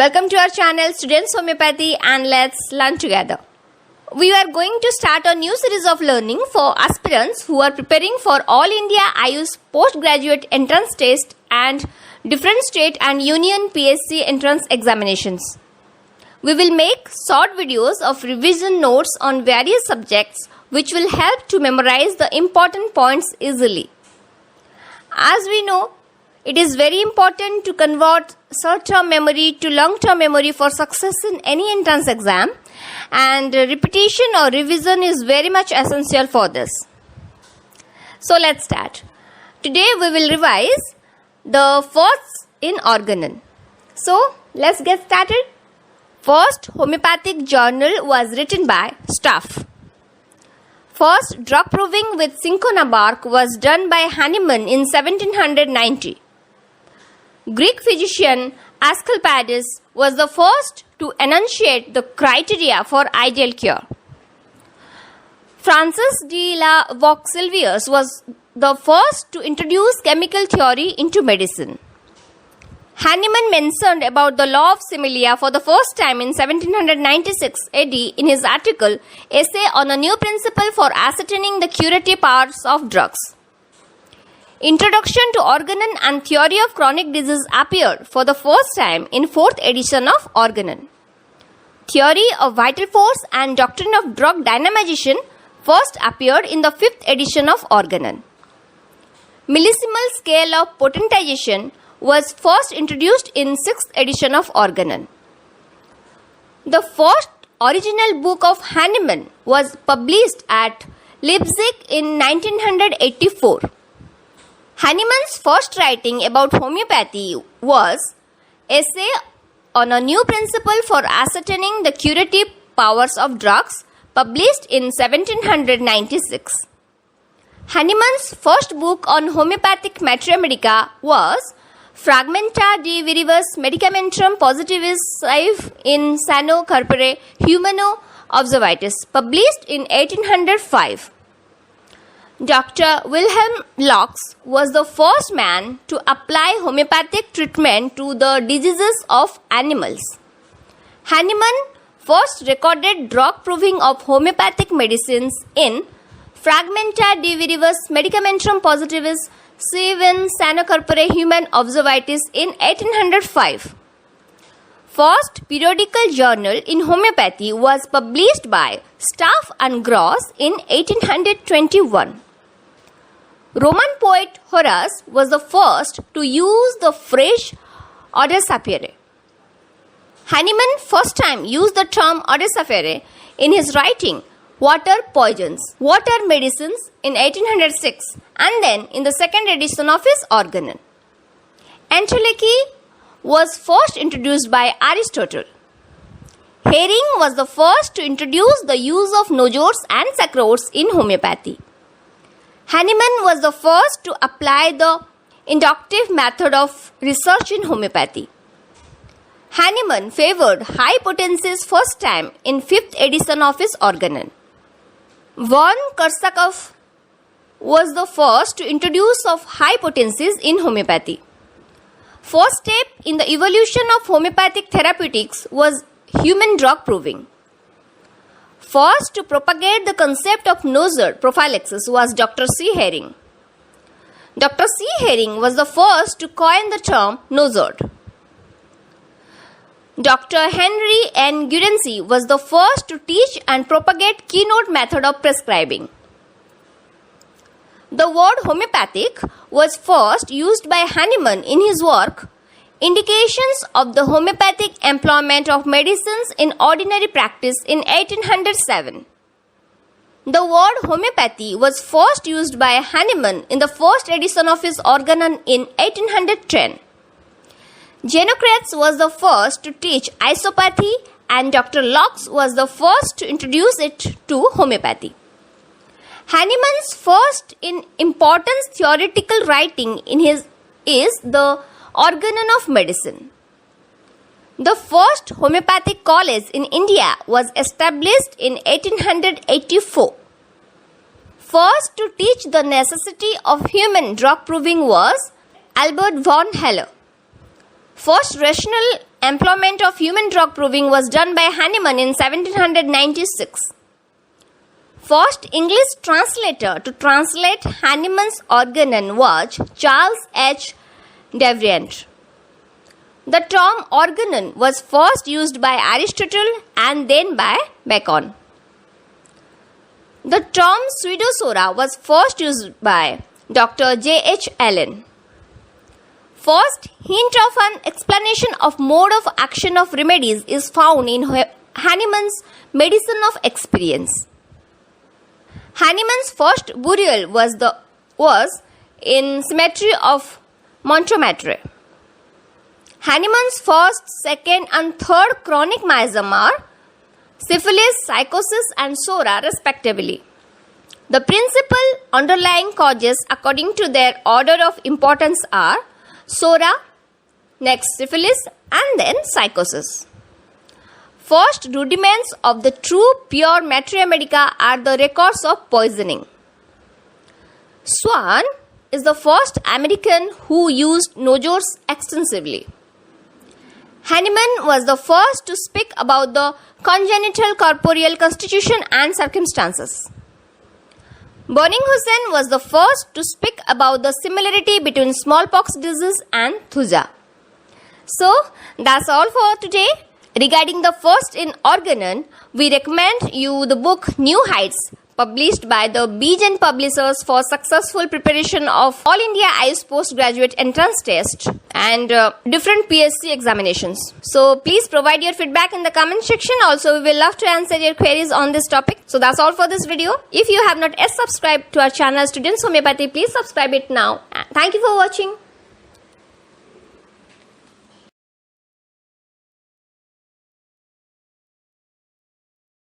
Welcome to our channel Students Homeopathy, and let's learn together. We are going to start a new series of learning for aspirants who are preparing for All India AYUSH Postgraduate Entrance Test and different state and union PSC entrance examinations. We will make short videos of revision notes on various subjects which will help to memorize the important points easily. As we know, it is very important to convert short-term memory to long-term memory for success in any entrance exam, and repetition or revision is very much essential for this. So let's start. Today we will revise the first in Organon. So let's get started. First homeopathic journal was written by Stapf. First drug proving with Cinchona bark was done by Hahnemann in 1790. Greek physician Asclepiades was the first to enunciate the criteria for ideal cure. Francis de la Boc Sylvius was the first to introduce chemical theory into medicine. Hahnemann mentioned about the law of similia for the first time in 1796 AD in his article Essay on a New Principle for Ascertaining the Curative Powers of Drugs. Introduction to Organon and Theory of Chronic Disease appeared for the first time in 4th edition of Organon. Theory of Vital Force and Doctrine of Drug Dynamization first appeared in the 5th edition of Organon. Millisimal Scale of Potentization was first introduced in 6th edition of Organon. The first original book of Hahnemann was published at Leipzig in 1984. Hahnemann's first writing about homeopathy was Essay on a New Principle for Ascertaining the Curative Powers of Drugs, published in 1796. Hahnemann's first book on homeopathic materia medica was Fragmenta de Viribus Medicamentum Positivis Stapf in Sano Corpore Humano Observatis, published in 1805. Dr. Wilhelm Laux was the first man to apply homeopathic treatment to the diseases of animals. Hahnemann first recorded drug proving of homeopathic medicines in Fragmenta de Viribus Medicamentum Positivis in Sano Corpore Humano Observatis in 1805. First periodical journal in homeopathy was published by Stapf and Gross in 1821. Roman poet Horace was the first to use the phrase odor sapere. Hahnemann first time used the term odor sapere in his writing Water Poisons, Water Medicines in 1806, and then in the second edition of his Organon. Entelechy was first introduced by Aristotle. Hering was the first to introduce the use of nojodes and sacrodes in homeopathy. Hahnemann was the first to apply the inductive method of research in homeopathy. Hahnemann favored high potencies first time in 5th edition of his Organon. Von Korsakoff was the first to introduce of high potencies in homeopathy. First step in the evolution of homeopathic therapeutics was human drug proving. First to propagate the concept of nosure prophylaxis was Dr. C. Hering. Dr. C. Hering was the first to coin the term nosure. Dr. Henry N. Guernsey was the first to teach and propagate keynote method of prescribing. The word homeopathic was first used by Hahnemann in his work Indications of the Homeopathic Employment of Medicines in Ordinary Practice in 1807. The word homeopathy was first used by Hahnemann in the first edition of his Organon in 1810. Xenocrates was the first to teach isopathy, and Dr. Laux was the first to introduce it to homeopathy. Hahnemann's first in importance theoretical writing is the Organon of Medicine. The first homeopathic college in India was established in 1884. First to teach the necessity of human drug proving was Albert von Haller. First rational employment of human drug proving was done by Hahnemann in 1796. First English translator to translate Hahnemann's Organon was Charles H. Devrient. The term Organon was first used by Aristotle and then by Bacon. The term pseudosora was first used by Dr. J. H. Allen. First hint of an explanation of mode of action of remedies is found in Hahnemann's Medicine of Experience. Hahnemann's first burial was in cemetery of Montmartre. Hahnemann's first, second and third chronic miasm are syphilis, psychosis and sora respectively. The principal underlying causes according to their order of importance are sora, next syphilis and then psychosis. First rudiments of the true pure materia medica are the records of poisoning. Swan is the first American who used nojours extensively. Hahnemann was the first to speak about the congenital corporeal constitution and circumstances. Burning Hussain was the first to speak about the similarity between smallpox disease and thuja. So, that's all for today. Regarding the first in Organon, we recommend you the book New Heights, published by the Bejan Publishers for successful preparation of All India AYUSH Postgraduate Entrance Test and different PSC examinations. So please provide your feedback in the comment section. Also, we will love to answer your queries on this topic. So that's all for this video. If you have not yet subscribed to our channel Students Homeopathy, please subscribe it now. Thank you for watching.